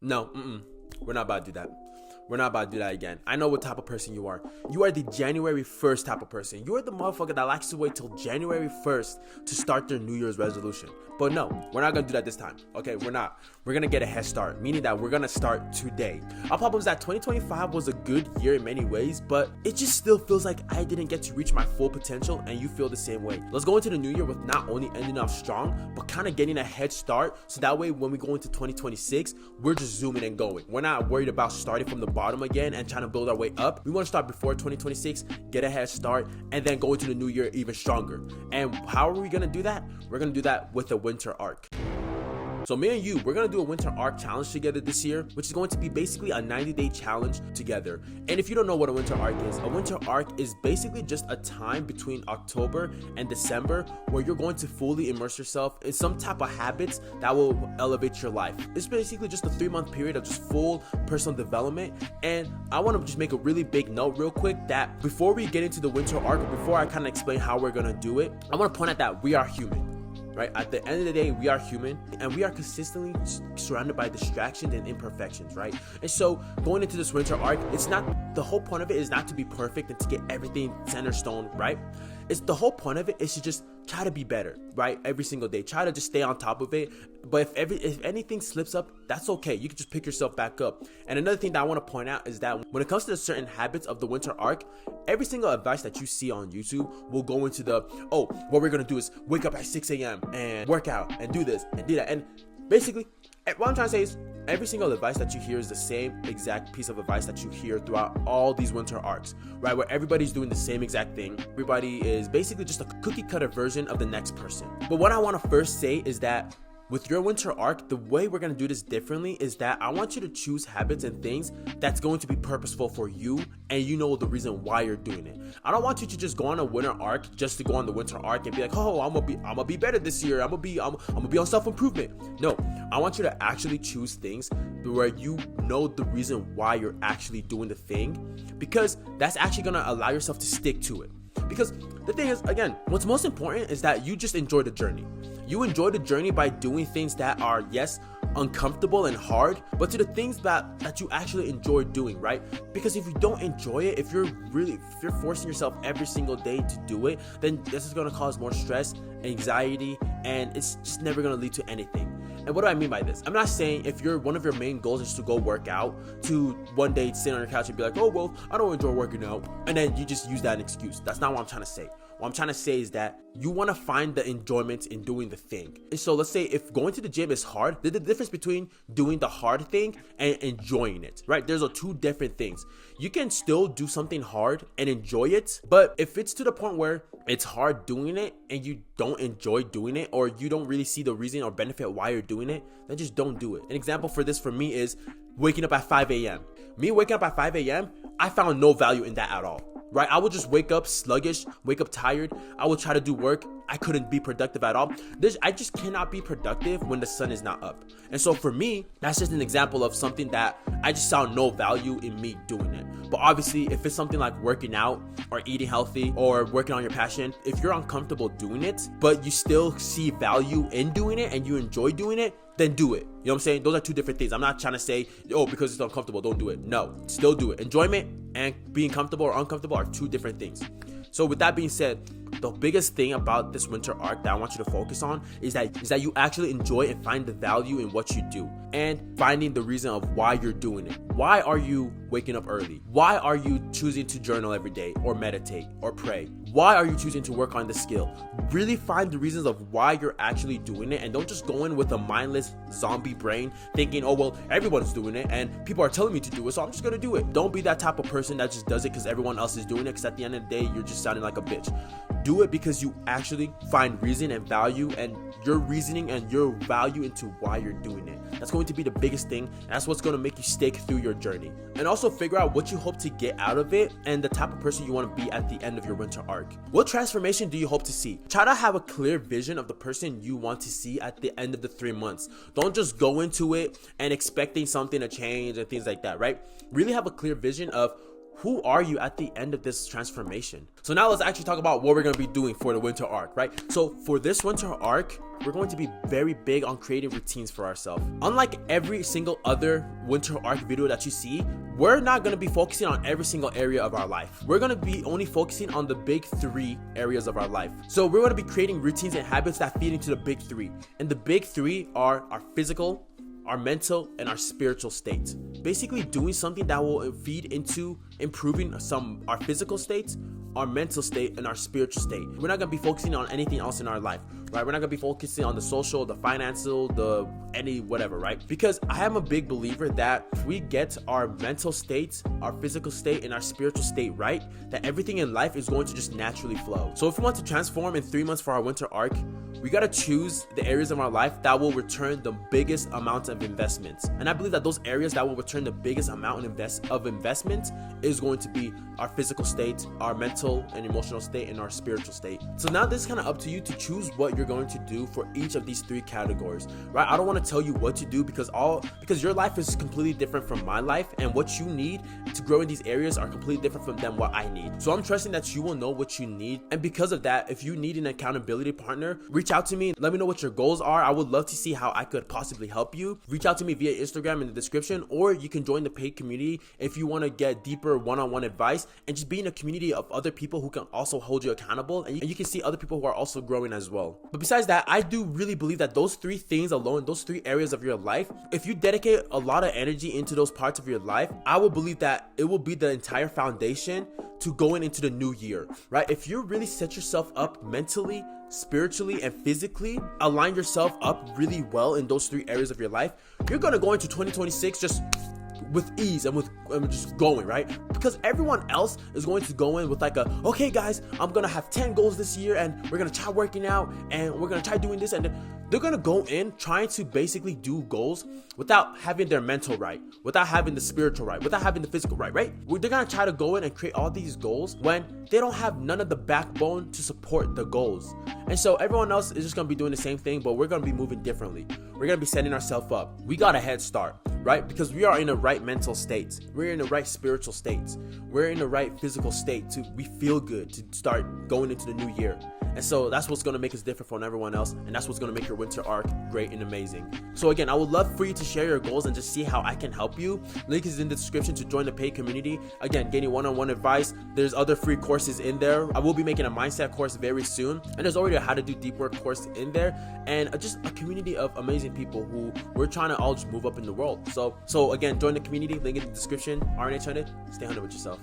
No, we're not about to do that. We're not about to do that again. I know what type of person you are. You are the January 1st type of person. You are the motherfucker that likes to wait till January 1st to start their New Year's resolution. But no, we're not gonna do that this time. Okay, we're not. We're gonna get a head start, meaning that we're gonna start today. Our problem is that 2025 was a good year in many ways, but it just still feels like I didn't get to reach my full potential, and you feel the same way. Let's go into the new year with not only ending off strong, but kind of getting a head start, so that way when we go into 2026, we're just zooming and going. We're not worried about starting from the bottom again and trying to build our way up. We want to start before 2026, get a head start, and then go into the new year even stronger. And how are we gonna do that? We're gonna do that with a winter arc. So me and you, we're gonna do a winter arc challenge together this year, which is going to be basically a 90-day challenge together. And if you don't know what a winter arc is basically just a time between October and December where you're going to fully immerse yourself in some type of habits that will elevate your life. It's basically just a 3-month period of just full personal development. And I want to just make a really big note real quick that before we get into the winter arc, before I kind of explain how we're gonna do it, I want to point out that we are human. Right? At the end of the day, we are human, and we are consistently surrounded by distractions and imperfections, right? And so going into this winter arc, the whole point of it is not to be perfect and to get everything center stone, right? The whole point of it is to just try to be better, right? Every single day, try to just stay on top of it. But if anything slips up, that's okay. You can just pick yourself back up. And another thing that I want to point out is that when it comes to the certain habits of the winter arc, every single advice that you see on YouTube will go into what we're going to do is wake up at 6 a.m. and work out and do this and do that. And basically, what I'm trying to say is every single advice that you hear is the same exact piece of advice that you hear throughout all these winter arcs, right? Where everybody's doing the same exact thing. Everybody is basically just a cookie cutter version of the next person. But what I want to first say is that with your winter arc, the way we're going to do this differently is that I want you to choose habits and things that's going to be purposeful for you, and you know the reason why you're doing it. I don't want you to just go on a winter arc just to go on the winter arc and be like, oh, I'm gonna be better this year. I'm gonna be on self-improvement. No, I want you to actually choose things where you know the reason why you're actually doing the thing, because that's actually going to allow yourself to stick to it. Because the thing is, again, what's most important is that you just enjoy the journey. You enjoy the journey by doing things that are, yes, uncomfortable and hard, but to the things that you actually enjoy doing, right? Because if you don't enjoy it, if you're forcing yourself every single day to do it, then this is going to cause more stress, anxiety, and it's just never going to lead to anything. And what do I mean by this? I'm not saying if one of your main goals is to go work out, to one day sit on your couch and be like, oh, well, I don't enjoy working out, and then you just use that as an excuse. That's not what I'm trying to say. What I'm trying to say is that you want to find the enjoyment in doing the thing. And so let's say if going to the gym is hard, there's the difference between doing the hard thing and enjoying it, right? There's two different things. You can still do something hard and enjoy it, but if it's to the point where it's hard doing it and you don't enjoy doing it, or you don't really see the reason or benefit why you're doing it, then just don't do it. An example for this for me is waking up at 5 a.m. Me waking up at 5 a.m., I found no value in that at all. Right? I would just wake up sluggish, wake up tired. I would try to do work. I couldn't be productive at all. I just cannot be productive when the sun is not up. And so for me, that's just an example of something that I just saw no value in me doing it. But obviously, if it's something like working out or eating healthy or working on your passion, if you're uncomfortable doing it, but you still see value in doing it and you enjoy doing it, then do it. You know what I'm saying? Those are two different things. I'm not trying to say, because it's uncomfortable, don't do it. No, still do it. Enjoyment and being comfortable or uncomfortable are two different things. So with that being said, the biggest thing about this winter arc that I want you to focus on is that you actually enjoy and find the value in what you do, and finding the reason of why you're doing it. Why are you waking up early? Why are you choosing to journal every day or meditate or pray? Why are you choosing to work on the skill? Really find the reasons of why you're actually doing it, and don't just go in with a mindless zombie brain thinking, oh, well, everyone's doing it and people are telling me to do it, so I'm just going to do it. Don't be that type of person that just does it because everyone else is doing it, because at the end of the day, you're just sounding like a bitch. Do it because you actually find reason and value, and your reasoning and your value into why you're doing it. That's going to be the biggest thing. That's what's going to make you stick through your journey. And also figure out what you hope to get out of it and the type of person you want to be at the end of your winter arc. What transformation do you hope to see? Try to have a clear vision of the person you want to see at the end of the 3 months. Don't just go into it and expecting something to change and things like that, right? Really have a clear vision of who are you at the end of this transformation? So now let's actually talk about what we're going to be doing for the winter arc, right? So for this winter arc, we're going to be very big on creating routines for ourselves. Unlike every single other winter arc video that you see, we're not going to be focusing on every single area of our life. We're going to be only focusing on the big 3 areas of our life. So we're going to be creating routines and habits that feed into the big 3. And the big 3 are our physical, our mental, and our spiritual state. Basically doing something that will feed into improving our physical states, our mental state, and our spiritual state. We're not going to be focusing on anything else in our life, right? We're not going to be focusing on the social, the financial, any whatever, right? Because I am a big believer that if we get our mental state, our physical state, and our spiritual state right, that everything in life is going to just naturally flow. So if we want to transform in 3 months for our winter arc, we got to choose the areas of our life that will return the biggest amount of investments. And I believe that those areas that will return the biggest amount of investment is going to be our physical state, our mental and emotional state, and our spiritual state. So now this is kind of up to you to choose what you're going to do for each of these 3 categories, right? I don't want to tell you what to do because your life is completely different from my life, and what you need to grow in these areas are completely different from what I need. So I'm trusting that you will know what you need. And because of that, if you need an accountability partner, reach out to me. Let me know what your goals are. I would love to see how I could possibly help you. Reach out to me via Instagram in the description, or you can join the paid community if you want to get deeper one-on-one advice and just be in a community of other people who can also hold you accountable, and you can see other people who are also growing as well. But besides that, I do really believe that those 3 things alone, those 3 areas of your life, if you dedicate a lot of energy into those parts of your life, I will believe that it will be the entire foundation to going into the new year, right? If you really set yourself up mentally, spiritually, and physically, align yourself up really well in those 3 areas of your life, you're gonna go into 2026 just with ease and with just going, right? Because everyone else is going to go in with like okay guys, I'm gonna have 10 goals this year, and we're gonna try working out, and we're gonna try doing this, and they're gonna go in trying to basically do goals without having their mental right, without having the spiritual right, without having the physical right? They're gonna try to go in and create all these goals when they don't have none of the backbone to support the goals. And so everyone else is just gonna be doing the same thing, but we're gonna be moving differently. We're gonna be setting ourselves up. We got a head start, right? Because we are in the right mental state. We're in the right spiritual state. We're in the right physical state we feel good to start going into the new year. And so that's what's going to make us different from everyone else, and that's what's going to make your winter arc great and amazing. So again, I would love for you to share your goals and just see how I can help you. Link is in the description to join the paid community. Again, getting one-on-one advice. There's other free courses in there. I will be making a mindset course very soon, and there's already a how to do deep work course in there, and just a community of amazing people who we're trying to all just move up in the world. So again, join the community. Link in the description. RNH Hunnid. Stay Hunnid with yourself.